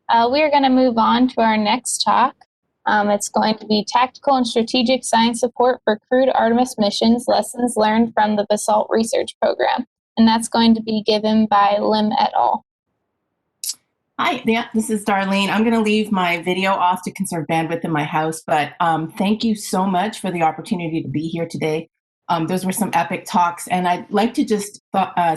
We are going to move on to our next talk. It's going to be Tactical and Strategic Science Support for Crewed Artemis Missions, Lessons Learned from the BASALT Research Program. And that's going to be given by Lim et al. Hi, yeah, this is Darlene. I'm going to leave my video off to conserve bandwidth in my house, but thank you so much for the opportunity to be here today. Those were some epic talks, and I'd like to just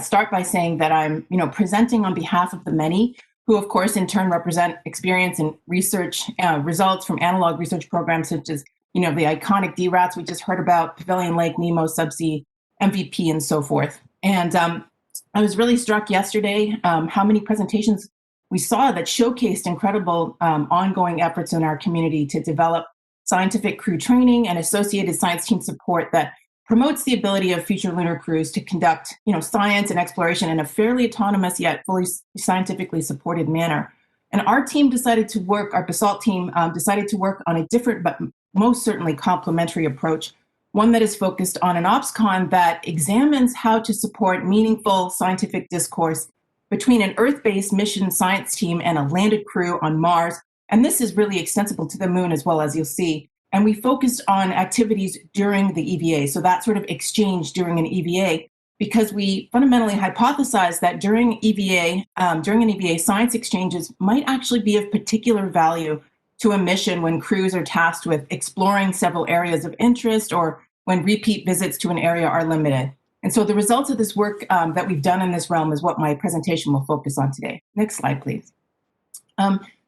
start by saying that I'm, presenting on behalf of the many who, of course, in turn represent experience and research results from analog research programs such as, the iconic DRATs we just heard about, Pavilion Lake, NEMO, Subsea, MVP, and so forth. And I was really struck yesterday how many presentations we saw that showcased incredible ongoing efforts in our community to develop scientific crew training and associated science team support that promotes the ability of future lunar crews to conduct, science and exploration in a fairly autonomous yet fully scientifically supported manner. And our team decided to work, our BASALT team decided to work on a different but most certainly complementary approach, one that is focused on an OpsCon that examines how to support meaningful scientific discourse between an Earth-based mission science team and a landed crew on Mars. And this is really extensible to the moon as well, as you'll see. And we focused on activities during the EVA, so that sort of exchange during an EVA, because we fundamentally hypothesized that during an EVA, science exchanges might actually be of particular value to a mission when crews are tasked with exploring several areas of interest or when repeat visits to an area are limited. And so the results of this work that we've done in this realm is what my presentation will focus on today. Next slide, please.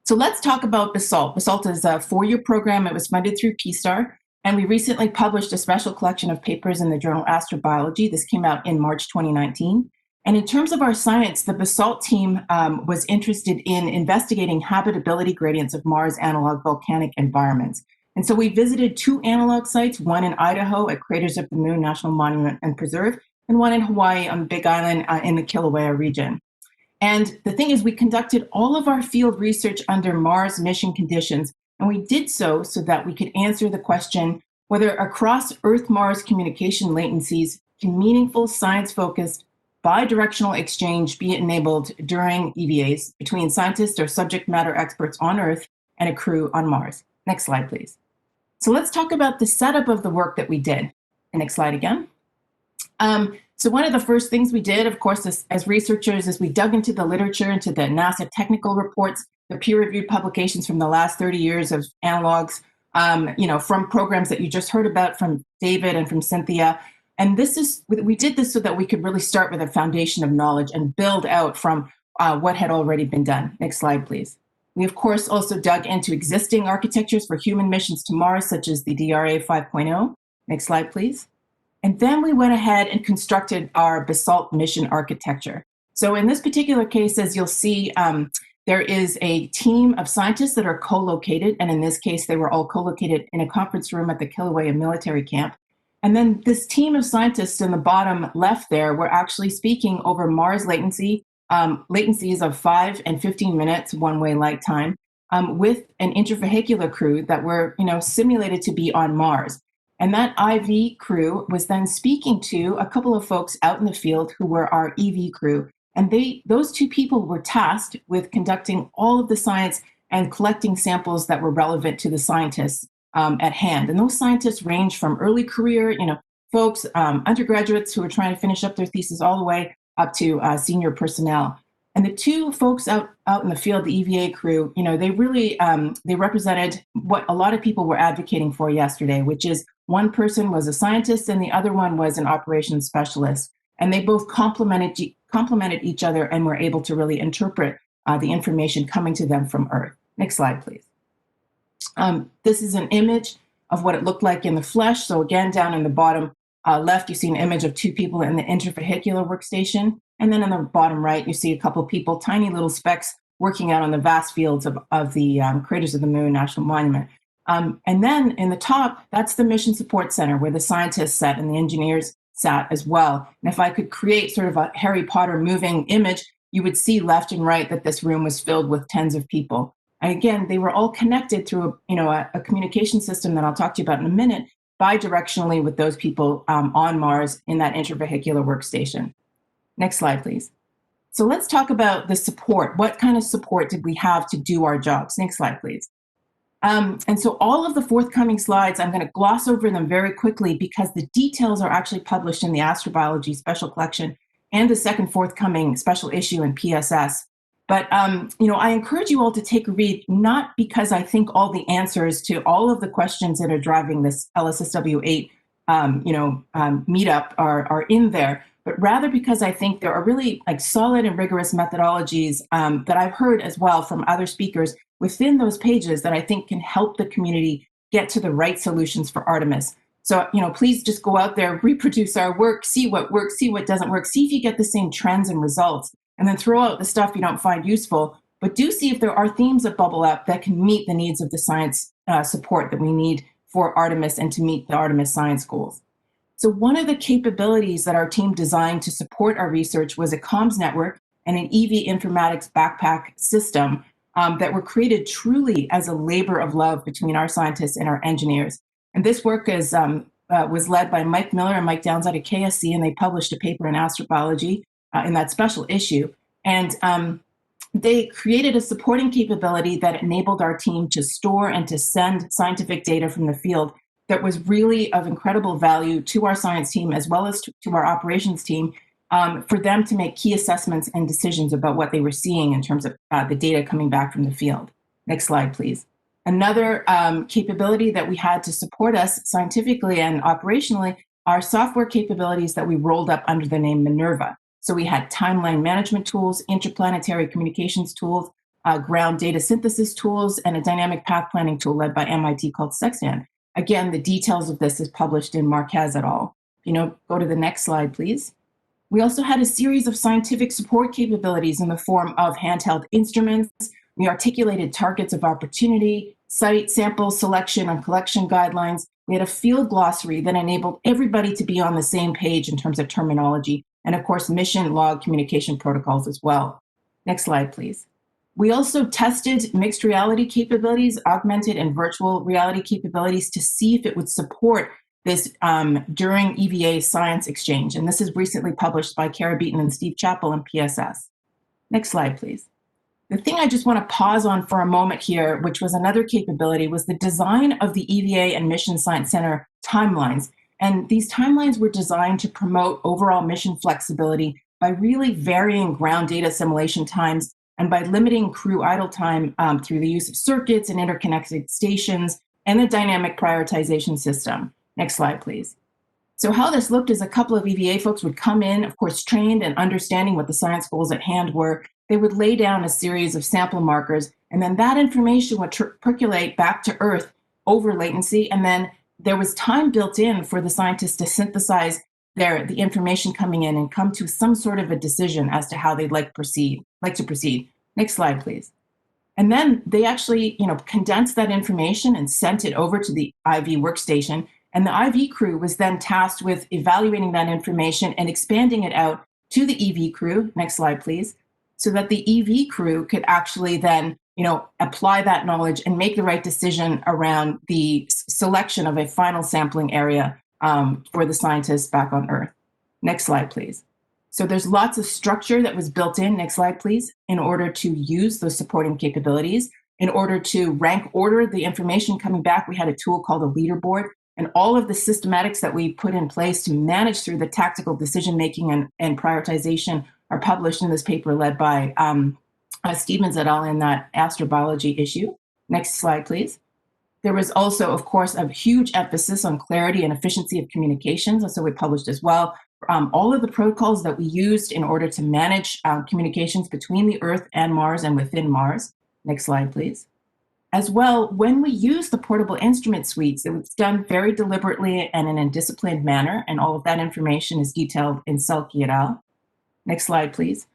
So let's talk about BASALT. BASALT is a 4-year program. It was funded through PSTAR, and we recently published a special collection of papers in the journal Astrobiology. This came out in March 2019. And in terms of our science, the BASALT team was interested in investigating habitability gradients of Mars analog volcanic environments. And so we visited 2 analog sites, one in Idaho at Craters of the Moon National Monument and Preserve, and one in Hawaii on Big Island in the Kilauea region. And the thing is, we conducted all of our field research under Mars mission conditions, and we did so that we could answer the question whether across Earth-Mars communication latencies can meaningful science-focused bidirectional exchange be enabled during EVAs between scientists or subject matter experts on Earth and a crew on Mars. Next slide, please. So let's talk about the setup of the work that we did. Next slide again. So one of the first things we did, of course, as researchers, is we dug into the literature, into the NASA technical reports, the peer-reviewed publications from the last 30 years of analogs, from programs that you just heard about from David and from Cynthia. And we did this so that we could really start with a foundation of knowledge and build out from what had already been done. Next slide, please. We, of course, also dug into existing architectures for human missions to Mars, such as the DRA 5.0. Next slide, please. And then we went ahead and constructed our BASALT mission architecture. So in this particular case, as you'll see, there is a team of scientists that are co-located. And in this case, they were all co-located in a conference room at the Kilauea military camp. And then this team of scientists in the bottom left there were actually speaking over Mars latencies of 5 and 15 minutes one-way light time with an intravehicular crew that were, simulated to be on Mars. And that IV crew was then speaking to a couple of folks out in the field who were our EV crew. And those 2 people were tasked with conducting all of the science and collecting samples that were relevant to the scientists at hand. And those scientists range from early career, folks, undergraduates who are trying to finish up their thesis all the way up to senior personnel. And the 2 folks out in the field, the EVA crew, they really, they represented what a lot of people were advocating for yesterday, which is one person was a scientist and the other one was an operations specialist. And they both complemented each other and were able to really interpret the information coming to them from Earth. Next slide, please. This is an image of what it looked like in the flesh. So again, down in the bottom left, you see an image of 2 people in the intravehicular workstation. And then in the bottom right, you see a couple of people, tiny little specks, working out on the vast fields of the Craters of the Moon National Monument. And then in the top, that's the Mission Support Center where the scientists sat and the engineers sat as well. And if I could create sort of a Harry Potter moving image, you would see left and right that this room was filled with tens of people. And again, they were all connected through a communication system that I'll talk to you about in a minute, bidirectionally with those people on Mars in that intravehicular workstation. Next slide, please. So let's talk about the support. What kind of support did we have to do our jobs? Next slide, please. And so all of the forthcoming slides, I'm going to gloss over them very quickly because the details are actually published in the Astrobiology Special Collection and the second forthcoming special issue in PSS. But, I encourage you all to take a read, not because I think all the answers to all of the questions that are driving this LSSW8, meetup are in there, but rather because I think there are really like solid and rigorous methodologies that I've heard as well from other speakers within those pages that I think can help the community get to the right solutions for Artemis. So, please just go out there, reproduce our work, see what works, see what doesn't work, see if you get the same trends and results, and then throw out the stuff you don't find useful. But do see if there are themes that bubble up that can meet the needs of the science support that we need for Artemis and to meet the Artemis science goals. So one of the capabilities that our team designed to support our research was a comms network and an EV informatics backpack system that were created truly as a labor of love between our scientists and our engineers. And this work was led by Mike Miller and Mike Downs out of KSC, and they published a paper in Astrobiology in that special issue. And they created a supporting capability that enabled our team to store and to send scientific data from the field that was really of incredible value to our science team as well as to our operations team for them to make key assessments and decisions about what they were seeing in terms of the data coming back from the field. Next slide, please. Another capability that we had to support us scientifically and operationally are software capabilities that we rolled up under the name Minerva. So we had timeline management tools, interplanetary communications tools, ground data synthesis tools, and a dynamic path planning tool led by MIT called Sextant. Again, the details of this is published in Marquez et al. Go to the next slide, please. We also had a series of scientific support capabilities in the form of handheld instruments. We articulated targets of opportunity, site, sample selection, and collection guidelines. We had a field glossary that enabled everybody to be on the same page in terms of terminology, and of course, mission log communication protocols as well. Next slide, please. We also tested mixed reality capabilities, augmented and virtual reality capabilities to see if it would support this during EVA science exchange. And this is recently published by Kara Beaton and Steve Chappell in PSS. Next slide, please. The thing I just want to pause on for a moment here, which was another capability, was the design of the EVA and Mission Science Center timelines. And these timelines were designed to promote overall mission flexibility by really varying ground data assimilation times and by limiting crew idle time through the use of circuits and interconnected stations and the dynamic prioritization system. Next slide, please. So how this looked is a couple of EVA folks would come in, of course, trained and understanding what the science goals at hand were. They would lay down a series of sample markers, and then that information would percolate back to Earth over latency, and then there was time built in for the scientists to synthesize the information coming in and come to some sort of a decision as to how they'd like to proceed. Next slide, please. And then they actually, condensed that information and sent it over to the IV workstation. And the IV crew was then tasked with evaluating that information and expanding it out to the EV crew. Next slide, please. So that the EV crew could actually then, apply that knowledge and make the right decision around the selection of a final sampling area for the scientists back on Earth. Next slide, please. So there's lots of structure that was built in, next slide, please, in order to use those supporting capabilities. In order to rank order the information coming back, we had a tool called a leaderboard, and all of the systematics that we put in place to manage through the tactical decision-making and prioritization are published in this paper led by Stevens et al. In that astrobiology issue. Next slide, please. There was also, of course, a huge emphasis on clarity and efficiency of communications, and so we published as well all of the protocols that we used in order to manage communications between the Earth and Mars and within Mars. Next slide, please. As well, when we use the portable instrument suites, it was done very deliberately and in a disciplined manner, and all of that information is detailed in Selke et al. Next slide, please.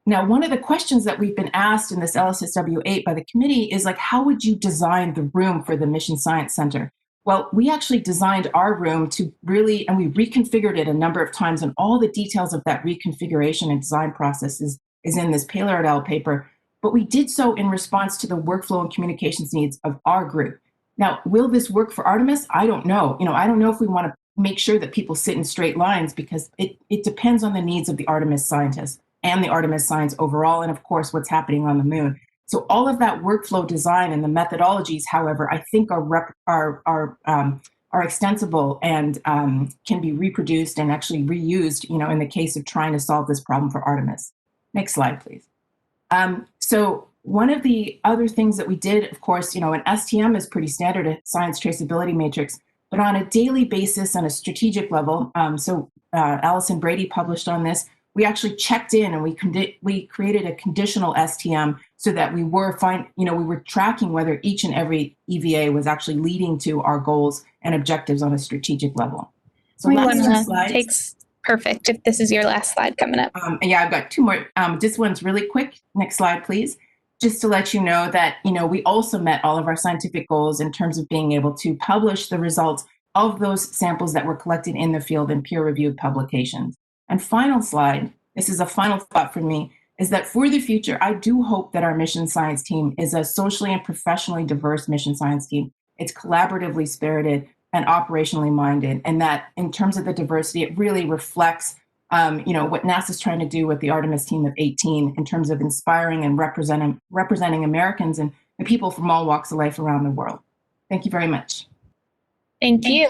Now, one of the questions that we've been asked in this LSSW8 by the committee is how would you design the room for the Mission Science Center? Well, we actually designed our room to really, and we reconfigured it a number of times, and all the details of that reconfiguration and design process is in this Paler et al. Paper. But we did so in response to the workflow and communications needs of our group. Now, will this work for Artemis? I don't know. I don't know if we want to make sure that people sit in straight lines because it depends on the needs of the Artemis scientists. and the Artemis science overall, and of course, what's happening on the moon. So all of that workflow design and the methodologies, however, I think are extensible and can be reproduced and actually reused, in the case of trying to solve this problem for Artemis. Next slide, please. So one of the other things that we did, of course, an STM is pretty standard, a science traceability matrix, but on a daily basis, on a strategic level. Allison Brady published on this. We actually checked in and we created a conditional STM so that we were we were tracking whether each and every EVA was actually leading to our goals and objectives on a strategic level. So last two slides. Perfect. If this is your last slide coming up. Yeah, I've got two more. This one's really quick. Next slide, please. Just to let you know that, we also met all of our scientific goals in terms of being able to publish the results of those samples that were collected in the field in peer-reviewed publications. And final slide, this is a final thought for me, is that for the future, I do hope that our mission science team is a socially and professionally diverse mission science team. It's collaboratively spirited and operationally minded, and that in terms of the diversity, it really reflects what NASA's trying to do with the Artemis team of 18 in terms of inspiring and representing Americans and people from all walks of life around the world. Thank you very much. Thank you.